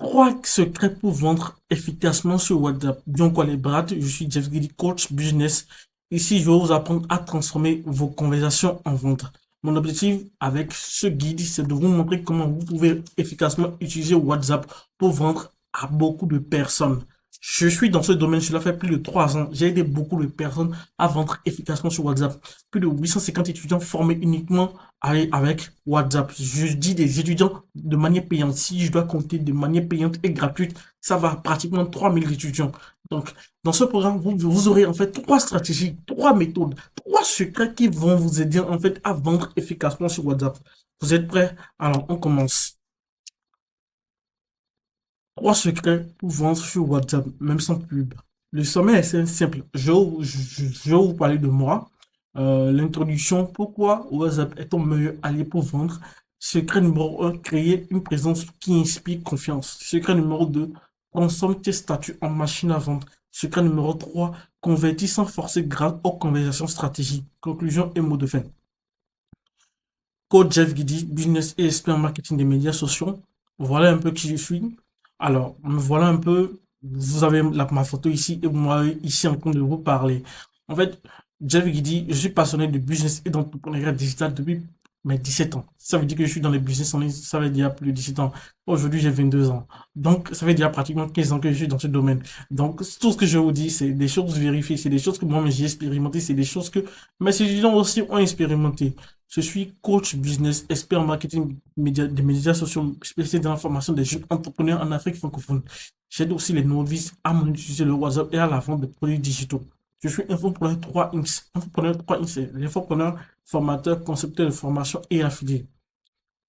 Trois secrets pour vendre efficacement sur WhatsApp. Bien quoi les brats, je suis Jeff Guidi, coach business. Ici, je vais vous apprendre à transformer vos conversations en vente. Mon objectif avec ce guide, c'est de vous montrer comment vous pouvez efficacement utiliser WhatsApp pour vendre à beaucoup de personnes. Je suis dans ce domaine, cela fait plus de 3 ans. J'ai aidé beaucoup de personnes à vendre efficacement sur WhatsApp. Plus de 850 étudiants formés uniquement avec WhatsApp. Je dis des étudiants de manière payante. Si je dois compter de manière payante et gratuite, ça va pratiquement 3000 étudiants. Donc, dans ce programme, vous aurez en fait trois stratégies, trois méthodes, trois secrets qui vont vous aider en fait à vendre efficacement sur WhatsApp. Vous êtes prêts? Alors, on commence. Trois secrets pour vendre sur WhatsApp, même sans pub. Le sommet est assez simple. Je vais vous parler de moi. L'introduction, pourquoi WhatsApp est ton meilleur allié pour vendre. Secret numéro un, créer une présence qui inspire confiance. Secret numéro 2, transforme tes statuts en machine à vendre. Secret numéro 3, convertis sans forcer grâce aux conversations stratégiques. Conclusion et mot de fin. Coach Jeff Guidi, business et expert en marketing des médias sociaux. Voilà un peu qui je suis. Alors, voilà un peu, vous avez ma photo ici et moi ici en train de vous parler. En fait, Jeff Guidi, je suis passionné de business et d'entrepreneuriat digital depuis mes 17 ans. Ça veut dire que je suis dans les business en ligne, ça veut dire plus de 17 ans. Aujourd'hui, j'ai 22 ans. Donc, ça veut dire pratiquement 15 ans que je suis dans ce domaine. Donc, tout ce que je vous dis, c'est des choses vérifiées, c'est des choses que moi, j'ai expérimenté, c'est des choses que mes étudiants aussi ont expérimenté. Je suis coach business, expert en marketing des médias sociaux, spécialisé dans la formation des jeunes entrepreneurs en Afrique francophone. J'aide aussi les novices à monétiser le WhatsApp et à la vente de produits digitaux. Je suis infopreneur 3X. Infopreneur 3X, c'est l'infopreneur, formateur, concepteur de formation et affilié.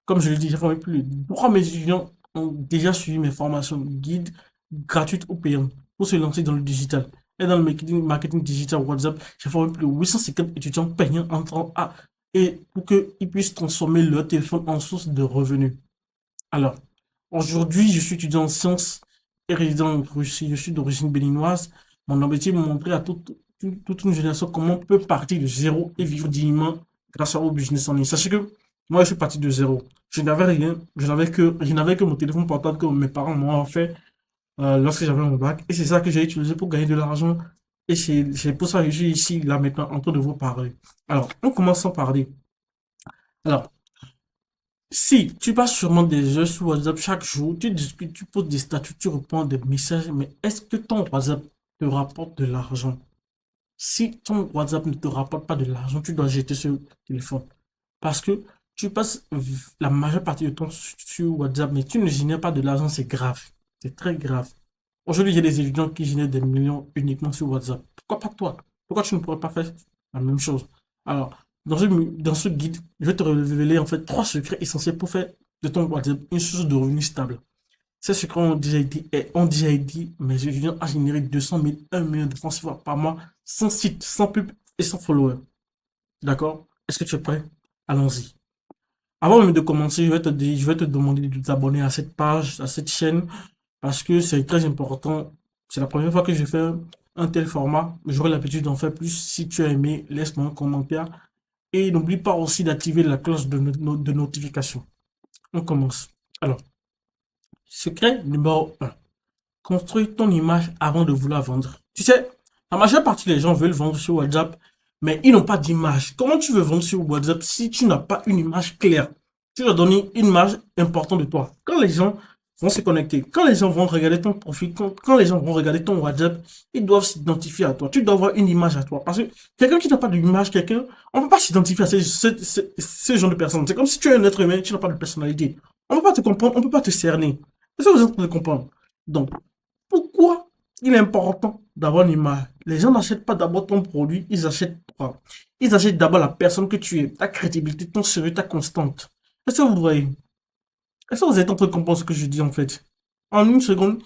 Comme je l'ai dit, j'ai formé plus de 3000 étudiants ont déjà suivi mes formations guides gratuites ou payantes pour se lancer dans le digital. Et dans le marketing digital WhatsApp, j'ai formé plus de 850 étudiants payants entrant à et pour qu'ils puissent transformer leur téléphone en source de revenus. Alors, aujourd'hui, je suis étudiant en sciences et résident en Russie. Je suis d'origine béninoise. Mon objectif est de montrer à toute une génération comment on peut partir de zéro et vivre dignement grâce au business en ligne. Sachez que moi, je suis parti de zéro. Je n'avais rien. Je n'avais que mon téléphone portable que mes parents m'ont offert lorsque j'avais mon bac. Et c'est ça que j'ai utilisé pour gagner de l'argent. Et c'est pour ça que je suis ici, là, maintenant, en train de vous parler. Alors, on commence à parler. Alors, si tu passes sûrement des heures sur WhatsApp chaque jour, tu discutes, tu poses des statuts, tu réponds à des messages, mais est-ce que ton WhatsApp te rapporte de l'argent? Si ton WhatsApp ne te rapporte pas de l'argent, tu dois jeter ce téléphone. Parce que tu passes la majeure partie de temps sur WhatsApp, mais tu ne génères pas de l'argent, c'est grave. C'est très grave. Aujourd'hui, j'ai des étudiants qui génèrent des millions uniquement sur WhatsApp. Pourquoi pas toi? Pourquoi tu ne pourrais pas faire la même chose? Alors, dans ce guide, je vais te révéler en fait trois secrets essentiels pour faire de ton WhatsApp une source de revenus stable. Ces secrets ont déjà aidé mes étudiants à générer 200 000, 1 million de francs CFA par mois sans site, sans pub et sans followers. D'accord? Est-ce que tu es prêt? Allons-y. Avant même de commencer, je vais te demander de t'abonner à cette page, à cette chaîne, parce que c'est très important. C'est la première fois que je fais un tel format. J'aurai l'habitude d'en faire plus. Si tu as aimé, laisse-moi un commentaire. Et n'oublie pas aussi d'activer la cloche de notification. On commence. Alors, secret numéro un. Construis ton image avant de vouloir vendre. Tu sais, la majeure partie des gens veulent vendre sur WhatsApp, mais ils n'ont pas d'image. Comment tu veux vendre sur WhatsApp si tu n'as pas une image claire? Tu dois donner une image importante de toi. Quand les gens vont se connecter, quand les gens vont regarder ton profil, quand les gens vont regarder ton WhatsApp, ils doivent s'identifier à toi. Tu dois avoir une image à toi. Parce que quelqu'un qui n'a pas d'image, on ne peut pas s'identifier à ce genre de personnes. C'est comme si tu es un être humain, tu n'as pas de personnalité. On ne peut pas te comprendre, on ne peut pas te cerner. C'est ça que vous êtes en train de comprendre. Donc, pourquoi il est important d'avoir une image? Les gens n'achètent pas d'abord ton produit, ils achètent toi. Ils achètent d'abord la personne que tu es, ta crédibilité, ton sérieux, ta constante. Est-ce que vous voyez? Est-ce que vous êtes en train de comprendre ce que je dis en fait? En une seconde,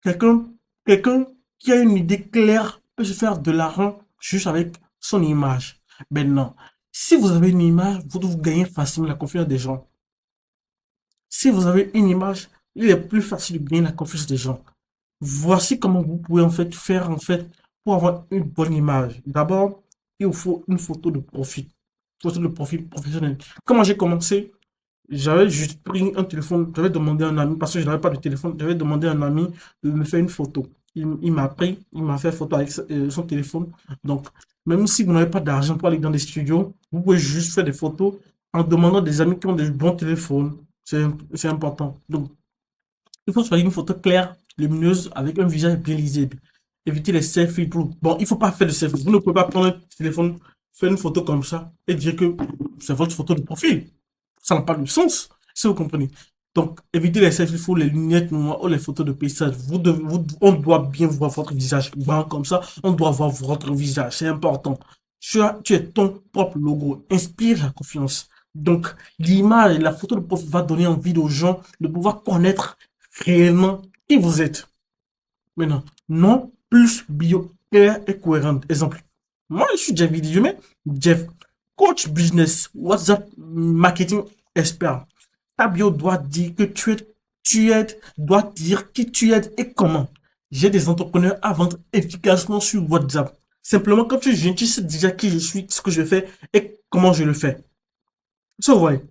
quelqu'un quelqu'un qui a une idée claire peut se faire de l'argent juste avec son image. Maintenant, si vous avez une image, vous gagnez facilement la confiance des gens. Si vous avez une image, il est plus facile de gagner la confiance des gens. Voici comment vous pouvez en fait faire en fait pour avoir une bonne image. D'abord, il vous faut une photo de profil professionnel. Comment j'ai commencé? J'avais juste pris un téléphone, j'avais demandé à un ami, parce que je n'avais pas de téléphone, j'avais demandé à un ami de me faire une photo. Il m'a pris, il m'a fait photo avec son téléphone. Donc, même si vous n'avez pas d'argent pour aller dans des studios, vous pouvez juste faire des photos en demandant des amis qui ont des bons téléphones. C'est important. Donc, il faut choisir une photo claire, lumineuse, avec un visage bien lisible. Évitez les selfies. Bon, il ne faut pas faire de selfies. Vous ne pouvez pas prendre un téléphone, faire une photo comme ça et dire que c'est votre photo de profil. Ça n'a pas de sens, si vous comprenez. Donc, évitez les selfies, il faut les lunettes noires ou les photos de paysage. On doit bien voir votre visage. Bon, comme ça, on doit voir votre visage. C'est important. Tu es ton propre logo. Inspire la confiance. Donc, l'image, la photo de profil va donner envie aux gens de pouvoir connaître réellement qui vous êtes. Maintenant, non plus bio, clair et cohérent. Exemple, moi, je suis Jeff Vidéo, Jeff, coach business, WhatsApp, marketing expert. Ta bio doit dire que doit dire qui tu es et comment. J'ai des entrepreneurs à vendre efficacement sur WhatsApp. Simplement, quand tu viens, tu sais déjà qui je suis, ce que je fais et comment je le fais. Ça, vous voyez.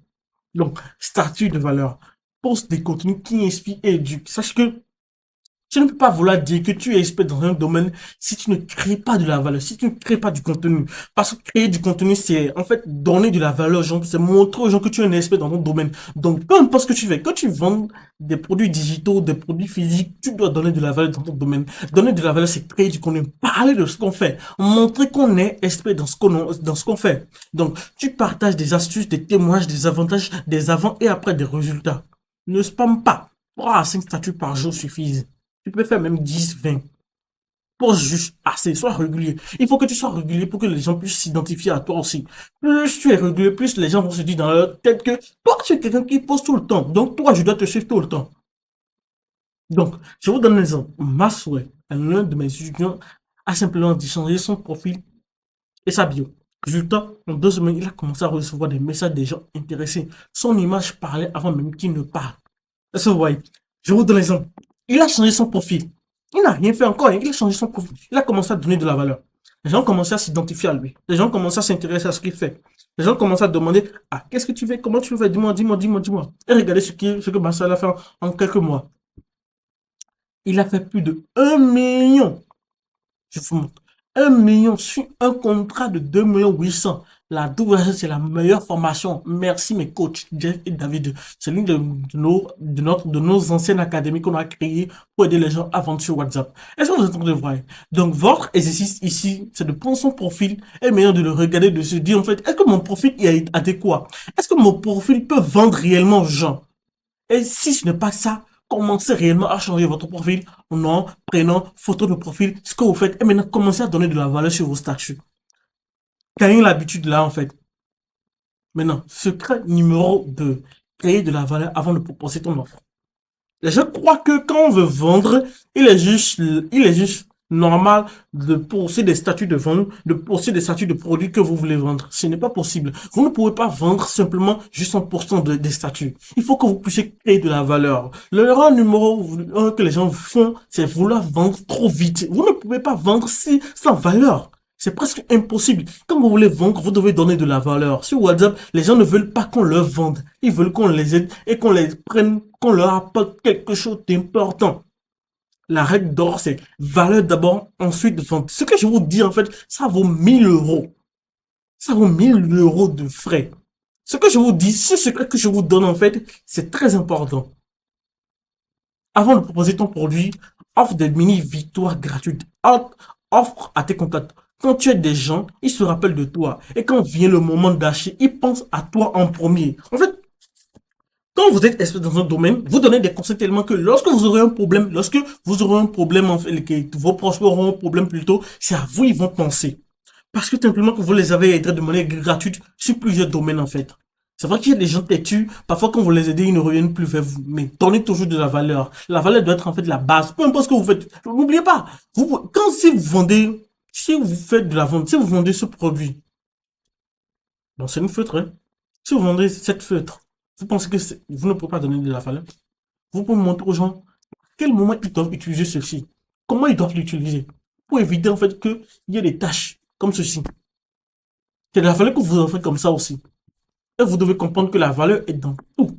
Donc, statut de valeur. Poste des contenus qui inspirent et éduquent. Sache que tu ne peux pas vouloir dire que tu es expert dans un domaine si tu ne crées pas de la valeur, si tu ne crées pas du contenu. Parce que créer du contenu, c'est en fait donner de la valeur aux gens, c'est montrer aux gens que tu es un expert dans ton domaine. Donc, peu importe ce que tu fais, quand tu vends des produits digitaux, des produits physiques, tu dois donner de la valeur dans ton domaine. Donner de la valeur, c'est créer du contenu, parler de ce qu'on fait, montrer qu'on est expert dans ce qu'on fait. Donc, tu partages des astuces, des témoignages, des avantages, des avant et après des résultats. Ne spam pas. 3 à 5 statuts par jour suffisent. Tu peux faire même 10, 20. Pose juste assez, sois régulier. Il faut que tu sois régulier pour que les gens puissent s'identifier à toi aussi. Plus tu es régulier, plus les gens vont se dire dans leur tête que toi, tu es quelqu'un qui pose tout le temps. Donc, toi, je dois te suivre tout le temps. Donc, je vous donne un exemple. Ma souhait, l'un de mes étudiants a simplement dit changer son profil et sa bio. Résultat, en 2 semaines, il a commencé à recevoir des messages des gens intéressés. Son image parlait avant même qu'il ne parle. Est-ce que vous voyez? Je vous donne l'exemple. Il a changé son profil. Il n'a rien fait encore. Il a changé son profil. Il a commencé à donner de la valeur. Les gens commencé à s'identifier à lui. Les gens commencé à s'intéresser à ce qu'il fait. Les gens commencé à demander, ah, qu'est-ce que tu fais? Comment tu fais? Dis-moi, dis-moi, dis-moi, dis-moi. Et regardez ce que Marcel a fait en quelques mois. Il a fait plus de 1 million. Je vous montre. 1 million sur un contrat de 2 800 000. La double, c'est la meilleure formation. Merci mes coachs, Jeff et David. C'est l'une de nos anciennes académies qu'on a créées pour aider les gens à vendre sur WhatsApp. Est-ce que vous êtes en train de voir? Donc, votre exercice ici, c'est de prendre son profil et meilleur de le regarder, de se dire, en fait, est-ce que mon profil est adéquat? Est-ce que mon profil peut vendre réellement aux gens? Et si ce n'est pas ça, commencez réellement à changer votre profil, nom, prénom, photo de profil, ce que vous faites, et maintenant commencez à donner de la valeur sur vos statuts. Gagnez l'habitude là, en fait. Maintenant, secret numéro 2, créer de la valeur avant de proposer ton offre. Je crois que quand on veut vendre, il est juste normal de poster des statuts de vente, de poster des statuts de produits que vous voulez vendre. Ce n'est pas possible. Vous ne pouvez pas vendre simplement juste en postant des statuts. Il faut que vous puissiez créer de la valeur. L'erreur numéro 1 que les gens font, c'est vouloir vendre trop vite. Vous ne pouvez pas vendre sans valeur. C'est presque impossible. Quand vous voulez vendre, vous devez donner de la valeur. Sur WhatsApp, les gens ne veulent pas qu'on leur vende. Ils veulent qu'on les aide et qu'on les prenne, qu'on leur apporte quelque chose d'important. La règle d'or, c'est valeur d'abord, ensuite vente. Ce que je vous dis, en fait, ça vaut 1 000 euros. Ça vaut 1 000 euros de frais. Ce que je vous dis, ce secret que je vous donne, en fait, c'est très important. Avant de proposer ton produit, offre des mini-victoires gratuites. Offre à tes contacts. Quand tu aides des gens, ils se rappellent de toi. Et quand vient le moment d'acheter, ils pensent à toi en premier. En fait, quand vous êtes expert dans un domaine, vous donnez des conseils tellement que lorsque vous aurez un problème, en fait, que vos prospects auront un problème plutôt, c'est à vous ils vont penser. Parce que simplement que vous les avez aidés de manière gratuite sur plusieurs domaines, en fait. C'est vrai qu'il y a des gens têtus, parfois quand vous les aidez, ils ne reviennent plus vers vous. Mais donnez toujours de la valeur. La valeur doit être en fait la base. Peu importe ce que vous faites. N'oubliez pas, si vous vendez, si vous faites de la vente, si vous vendez ce produit, bon, c'est une feutre, hein. Si vous vendez cette feutre, vous pensez que vous ne pouvez pas donner de la valeur. Vous pouvez montrer aux gens à quel moment ils doivent utiliser ceci. Comment ils doivent l'utiliser. Pour éviter en fait qu'il y ait des tâches comme ceci. C'est de la valeur que vous en faites comme ça aussi. Et vous devez comprendre que la valeur est dans tout.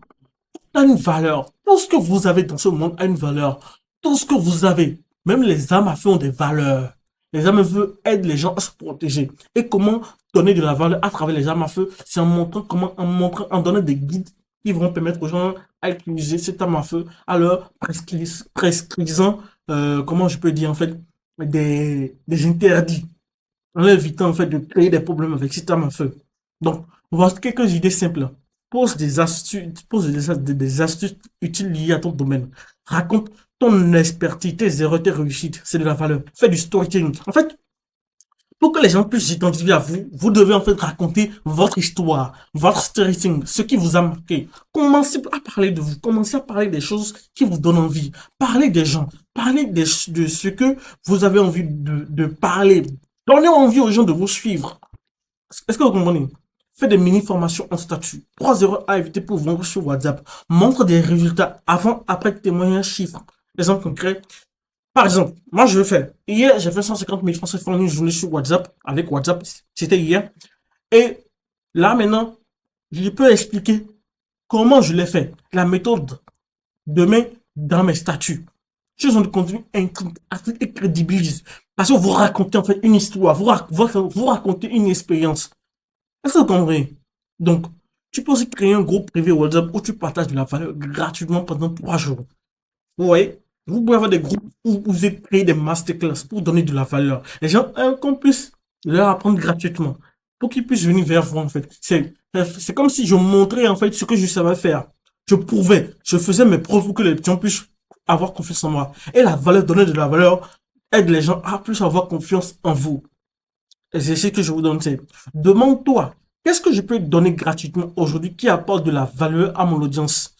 A une valeur. Tout ce que vous avez dans ce monde a une valeur. Tout ce que vous avez, même les armes à feu ont des valeurs. Les armes à feu aident les gens à se protéger. Et comment donner de la valeur à travers les armes à feu? C'est en montrant comment, en donnant des guides qui vont permettre aux gens à utiliser cette arme à feu, à leur prescriisant, comment je peux dire en fait, des interdits en évitant en fait de créer des problèmes avec cette arme à feu. Donc, voici quelques idées simples. Pose des astuces utiles liées à ton domaine. Raconte ton expertise, tes erreurs, tes réussites. C'est de la valeur. Fais du storytelling. En fait, pour que les gens puissent s'identifier à vous, vous devez en fait raconter votre histoire, votre storytelling, ce qui vous a marqué. Commencez à parler de vous, commencez à parler des choses qui vous donnent envie. Parlez des gens, parlez de ce que vous avez envie de parler. Donnez envie aux gens de vous suivre. Est-ce que vous comprenez? Faites des mini-formations en statut. 3 erreurs à éviter pour vendre sur WhatsApp. Montre des résultats avant, après témoignage, chiffres. Exemple concret. Par exemple, moi je vais faire. Hier, j'ai fait 150 000 francs CFA en une journée sur WhatsApp. Avec WhatsApp, c'était hier. Et là maintenant, je peux expliquer comment je l'ai fait. La méthode demain dans mes statuts. Ce sont des contenus et crédibilisent. Parce que vous racontez en fait une histoire, vous racontez une expérience. Est-ce que vous comprenez? Donc, tu peux aussi créer un groupe privé WhatsApp où tu partages de la valeur gratuitement pendant 3 jours. Vous voyez? Vous pouvez avoir des groupes où vous créez des masterclass pour donner de la valeur. Les gens, qu'on puisse leur apprendre gratuitement pour qu'ils puissent venir vers vous, en fait. C'est comme si je montrais, en fait, ce que je savais faire. Je prouvais, je faisais mes preuves pour que les gens puissent avoir confiance en moi. Et la valeur, donner de la valeur, aide les gens à plus avoir confiance en vous. L'exercice que je vous donne, c'est demande-toi, qu'est-ce que je peux donner gratuitement aujourd'hui qui apporte de la valeur à mon audience?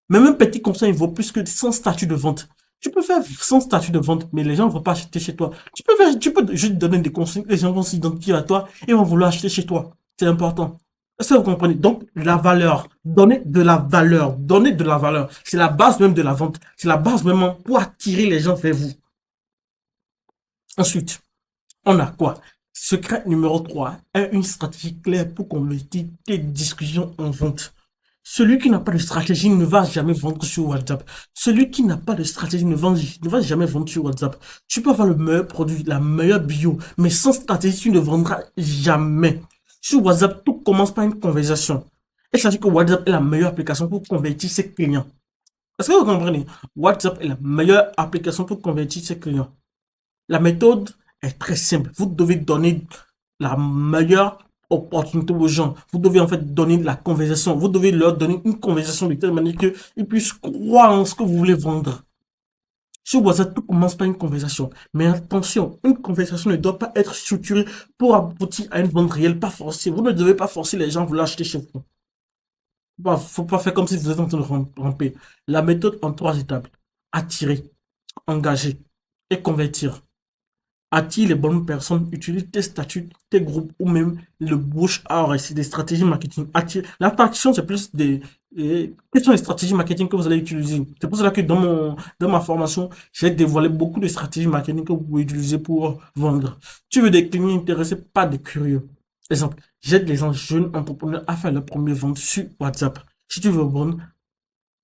Même un petit conseil vaut plus que 100 statuts de vente. Tu peux faire 100 statuts de vente, mais les gens ne vont pas acheter chez toi. Tu peux juste donner des conseils, les gens vont s'identifier à toi et vont vouloir acheter chez toi. C'est important. Est-ce que vous comprenez? Donc, la valeur. Donner de la valeur. Donner de la valeur. C'est la base même de la vente. C'est la base même pour attirer les gens vers vous. Ensuite, on a quoi? Secret numéro 3 est une stratégie claire pour convertir tes discussions en vente. Celui qui n'a pas de stratégie ne va jamais vendre sur WhatsApp. Celui qui n'a pas de stratégie ne va jamais vendre sur WhatsApp. Tu peux avoir le meilleur produit, la meilleure bio, mais sans stratégie, tu ne vendras jamais. Sur WhatsApp, tout commence par une conversation. Et ça dit que WhatsApp est la meilleure application pour convertir ses clients. Est-ce que vous comprenez? WhatsApp est la meilleure application pour convertir ses clients. La méthode est très simple. Vous devez donner la meilleure opportunité aux gens. Vous devez en fait donner la conversation. Vous devez leur donner une conversation de telle manière qu'ils puissent croire en ce que vous voulez vendre. Sur WhatsApp, tout commence par une conversation. Mais attention, une conversation ne doit pas être structurée pour aboutir à une vente réelle, pas forcée. Vous ne devez pas forcer les gens à vous l'acheter chez vous. Faut pas faire comme si vous êtes en train de ramper. La méthode en 3 étapes. Attirer, engager et convertir. Attire les bonnes personnes, utilise tes statuts, tes groupes ou même le bouche à oreille. C'est des stratégies marketing. L'attraction, c'est plus quelles sont les stratégies marketing que vous allez utiliser? C'est pour cela que dans ma formation, j'ai dévoilé beaucoup de stratégies marketing que vous pouvez utiliser pour vendre. Tu veux des clients intéressés, pas des curieux. Exemple, j'aide les gens jeunes entrepreneurs à faire leur premier vente sur WhatsApp. Si tu veux vendre,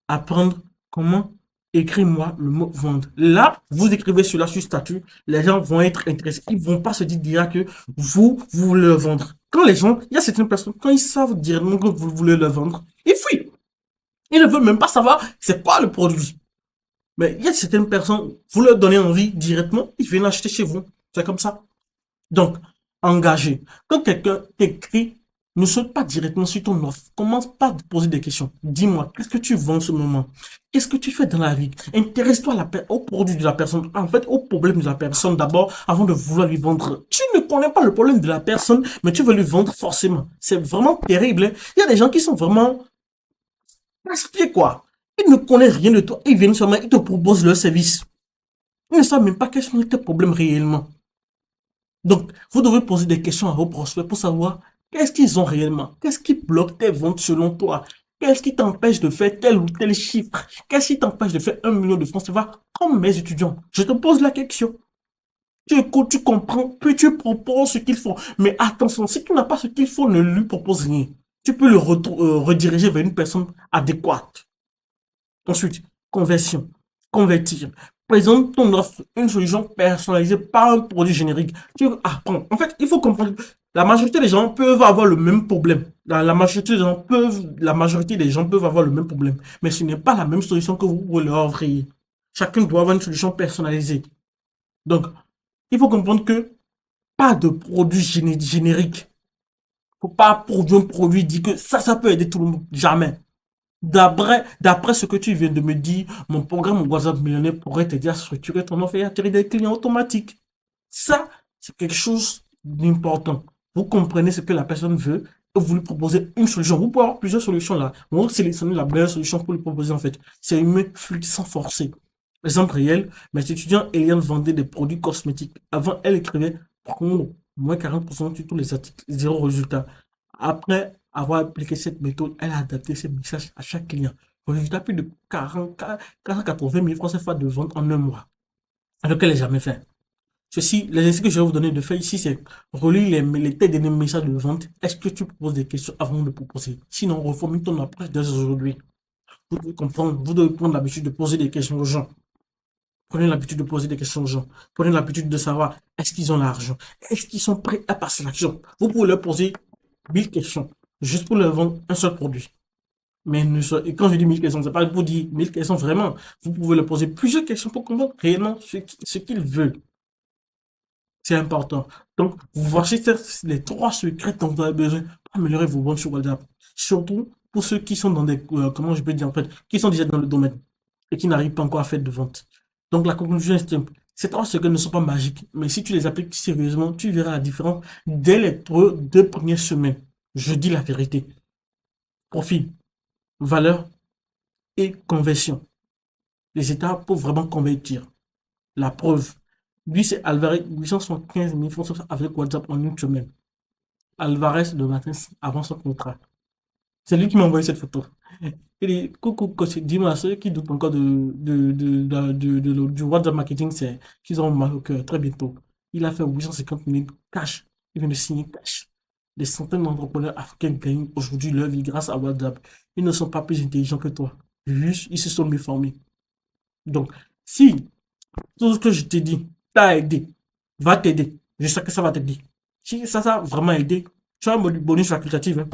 apprendre comment écris-moi le mot vendre. Là, vous écrivez cela sur statut, les gens vont être intéressés. Ils vont pas se dire déjà que vous voulez le vendre. Quand les gens, il y a certaines personnes, quand ils savent directement que vous voulez le vendre, ils fuient. Ils ne veulent même pas savoir c'est quoi le produit. Mais il y a certaines personnes, vous leur donnez envie directement, ils viennent acheter chez vous. C'est comme ça. Donc, engagé. Quand quelqu'un t'écrit, ne saute pas directement sur ton offre. Commence par te poser des questions. Dis-moi, qu'est-ce que tu vends en ce moment? Qu'est-ce que tu fais dans la vie? Intéresse-toi au produit de la personne. En fait, au problème de la personne d'abord, avant de vouloir lui vendre. Tu ne connais pas le problème de la personne, mais tu veux lui vendre forcément. C'est vraiment terrible, hein. Il y a des gens qui sont vraiment casse-pieds, quoi. Ils ne connaissent rien de toi. Ils viennent seulement, ils te proposent leur service. Ils ne savent même pas quels sont tes problèmes réellement. Donc, vous devez poser des questions à vos prospects pour savoir qu'est-ce qu'ils ont réellement, qu'est-ce qui bloque tes ventes selon toi, qu'est-ce qui t'empêche de faire tel ou tel chiffre, qu'est-ce qui t'empêche de faire 1 million de francs CFA comme mes étudiants. Je te pose la question. Tu écoutes, tu comprends, puis tu proposes ce qu'il faut. Mais attention, si tu n'as pas ce qu'il faut, ne lui propose rien. tu peux le rediriger vers une personne adéquate. Ensuite, conversion. Convertir. Présente ton offre, une solution personnalisée par un produit générique. Tu apprends. En fait, il faut comprendre. La majorité des gens peuvent avoir le même problème. La majorité des gens peuvent avoir le même problème. Mais ce n'est pas la même solution que vous pouvez leur offrir. Chacun doit avoir une solution personnalisée. Donc, il faut comprendre que pas de produit générique. Faut pas produire un produit dit que ça peut aider tout le monde. Jamais. D'après ce que tu viens de me dire, mon programme WhatsApp Millionnaire pourrait t'aider à structurer ton offre et attirer des clients automatiques. Ça, c'est quelque chose d'important. Vous comprenez ce que la personne veut et vous lui proposez une solution. Vous pouvez avoir plusieurs solutions là. Vous sélectionnez la meilleure solution pour lui proposer en fait. C'est une flûte sans forcer. Exemple réel, mes étudiants Eliane vendait des produits cosmétiques. Avant, elle écrivait promo, moins 40% sur tous les articles, zéro résultat. Après avoir appliqué cette méthode, elle a adapté ses messages à chaque client. Résultat, plus de 480 000 francs CFA de vente en un mois. Alors qu'elle n'a jamais fait. Ceci, l'exercice que je vais vous donner de faire ici, c'est relire les derniers messages de vente. Est-ce que tu poses des questions avant de proposer? Sinon, reformule ton approche dès aujourd'hui. Vous devez comprendre, vous devez prendre l'habitude de poser des questions aux gens. Prenez l'habitude de poser des questions aux gens. Prenez l'habitude de savoir est-ce qu'ils ont l'argent? Est-ce qu'ils sont prêts à passer l'action? Vous pouvez leur poser 1000 questions juste pour leur vendre un seul produit. Mais et quand je dis 1000 questions, c'est pas pour dire 1000 questions vraiment. Vous pouvez leur poser plusieurs questions pour comprendre réellement ce qu'ils veulent. C'est important. Donc, voici les trois secrets dont vous avez besoin pour améliorer vos ventes sur WhatsApp. Surtout pour ceux qui sont dans des, comment je peux dire en fait, qui sont déjà dans le domaine et qui n'arrivent pas encore à faire de vente. Donc, la conclusion est simple. Ces trois secrets ne sont pas magiques, mais si tu les appliques sérieusement, tu verras la différence dès les deux premières semaines. Je dis la vérité. Profit, valeur et conversion. Les étapes pour vraiment convertir. La preuve. Lui, c'est Alvarez, 875 000 francs avec WhatsApp en une semaine. Alvarez le matin avant son contrat. C'est lui qui m'a envoyé cette photo. Il dit, coucou, coach, dis-moi, ceux qui doutent encore du WhatsApp marketing, c'est qu'ils auront mal au cœur très bientôt. Il a fait 850 000 cash. Il vient de signer cash. Des centaines d'entrepreneurs africains gagnent aujourd'hui leur vie grâce à WhatsApp. Ils ne sont pas plus intelligents que toi. Juste, ils se sont mieux formés. Donc, si tout ce que je t'ai dit t'a aidé, va t'aider. Je sais que ça va t'aider. Si ça t'a vraiment aidé, tu as un bonus facultatif. Hein.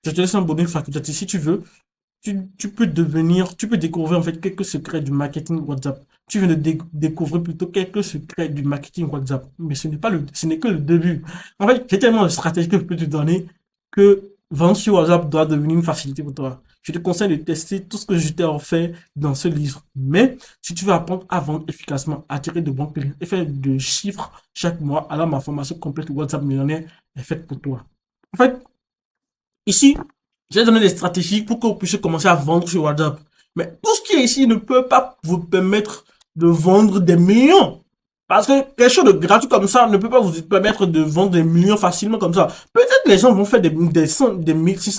Je te laisse un bonus facultatif si tu veux. Tu peux tu peux découvrir en fait quelques secrets du marketing WhatsApp. Tu viens de découvrir plutôt quelques secrets du marketing WhatsApp. Mais ce n'est que le début. En fait, j'ai tellement de stratégies que je peux te donner que vendre sur WhatsApp doit devenir une facilité pour toi. Je te conseille de tester tout ce que je t'ai offert dans ce livre. Mais si tu veux apprendre à vendre efficacement, attirer de bons clients et faire de chiffres chaque mois, alors ma formation complète WhatsApp millionnaire est faite pour toi. En fait, ici, j'ai donné des stratégies pour que vous puissiez commencer à vendre sur WhatsApp. Mais tout ce qui est ici ne peut pas vous permettre de vendre des millions. Parce que quelque chose de gratuit comme ça ne peut pas vous permettre de vendre des millions facilement comme ça. Peut-être que les gens vont faire des 600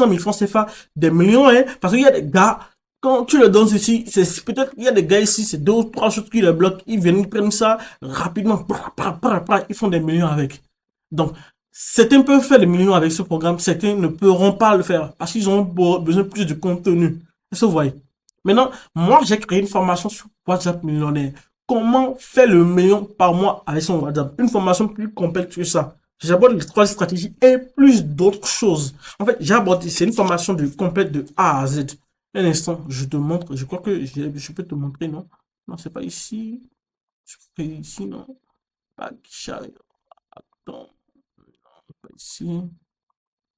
000 francs CFA, des millions, hein, parce qu'il y a des gars, quand tu leur donnes ceci, c'est peut-être qu'il y a des gars ici, c'est deux ou trois choses qui les bloquent, ils viennent, ils prennent ça rapidement, ils font des millions avec. Donc, certains peuvent faire des millions avec ce programme, certains ne pourront pas le faire parce qu'ils ont besoin de plus de contenu. Est-ce que vous voyez? Maintenant, moi, j'ai créé une formation sur WhatsApp Millionnaire. Comment faire le million par mois avec son WhatsApp? Une formation plus complète que ça. J'aborde les trois stratégies et plus d'autres choses. En fait, c'est une formation complète de A à Z. Un instant, je te montre. Je crois que je peux te montrer, non? Non, c'est pas ici. C'est ici, non? Pas Attends, pas ici.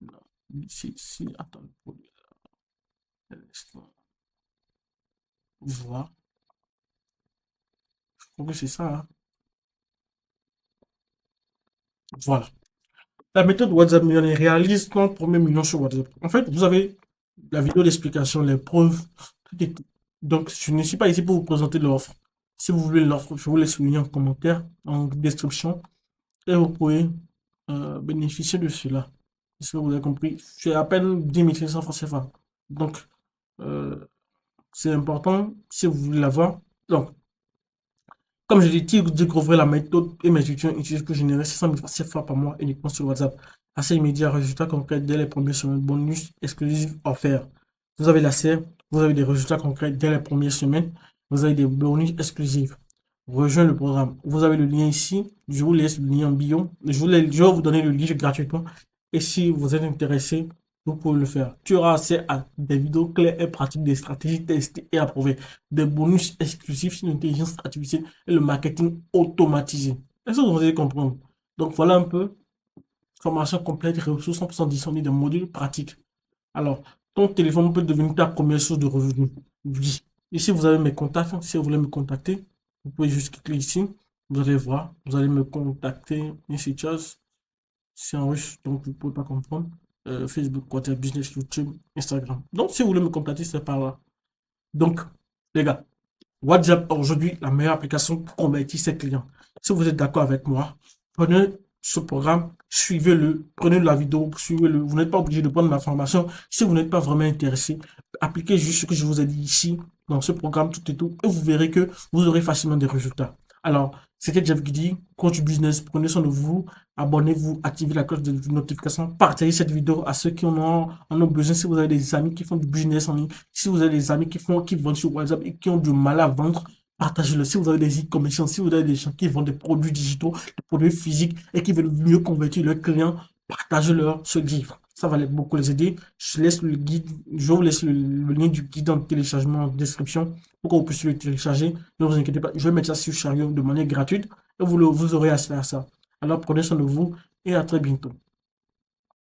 Non, ici. Attends, un instant. Voilà. Je crois que c'est ça, hein. Voilà. La méthode WhatsApp Millionnaire réalise ton premier million sur WhatsApp. En fait, vous avez la vidéo d'explication, les preuves, tout est tout. Donc, je ne suis pas ici pour vous présenter l'offre. Si vous voulez l'offre, je vous laisse le lien en commentaire, en description, et vous pouvez bénéficier de cela. J'espère que vous avez compris. C'est à peine 10 500 francs CFA. Donc, euh, c'est important si vous voulez l'avoir. Donc, comme je l'ai dit, découvrez la méthode et mes étudiants utilisent pour générer 600 000 francs CFA par mois uniquement sur WhatsApp. accès immédiat, résultats concrets dès les premières semaines, bonus exclusifs offerts. Vous avez l'accès, vous avez des résultats concrets dès les premières semaines, vous avez des bonus exclusifs. Rejoindre le programme. Vous avez le lien ici. Je vous laisse le lien en bio. Je vais vous donner le livre gratuitement. Et si vous êtes intéressé, vous pouvez le faire. Tu auras accès à des vidéos claires et pratiques, des stratégies testées et approuvées, des bonus exclusifs sur l'intelligence artificielle et le marketing automatisé. Est-ce que vous allez comprendre? Donc voilà un peu, formation complète, ressources 100% disponibles, des modules pratiques. Alors, ton téléphone peut devenir ta première source de revenus. Oui. Ici, vous avez mes contacts. Si vous voulez me contacter, vous pouvez juste cliquer ici. Vous allez voir. Vous allez me contacter. Ainsi chose. C'est en russe, donc vous ne pouvez pas comprendre. Facebook, WhatsApp, Business, YouTube, Instagram. Donc, si vous voulez me contacter, c'est par là. Donc, les gars, WhatsApp aujourd'hui la meilleure application pour convertir ses clients. Si vous êtes d'accord avec moi, prenez ce programme, suivez-le, prenez la vidéo, suivez-le. Vous n'êtes pas obligé de prendre ma formation. Si vous n'êtes pas vraiment intéressé, appliquez juste ce que je vous ai dit ici dans ce programme, tout et tout, et vous verrez que vous aurez facilement des résultats. Alors, c'était Jeff Guidi, coach business. Prenez soin de vous, abonnez-vous, activez la cloche de notification, partagez cette vidéo à ceux qui en ont besoin. Si vous avez des amis qui font du business en ligne, si vous avez des amis qui vendent sur WhatsApp et qui ont du mal à vendre, partagez-le. Si vous avez des e-commerçants, si vous avez des gens qui vendent des produits digitaux, des produits physiques et qui veulent mieux convertir leurs clients, partagez-leur ce livre. Ça va beaucoup les aider. Je laisse le guide, je vous laisse le lien du guide en téléchargement en description pour que vous puissiez le télécharger. Ne vous inquiétez pas, je vais mettre ça sur Chariot de manière gratuite et vous aurez accès à ça. Alors prenez soin de vous et à très bientôt.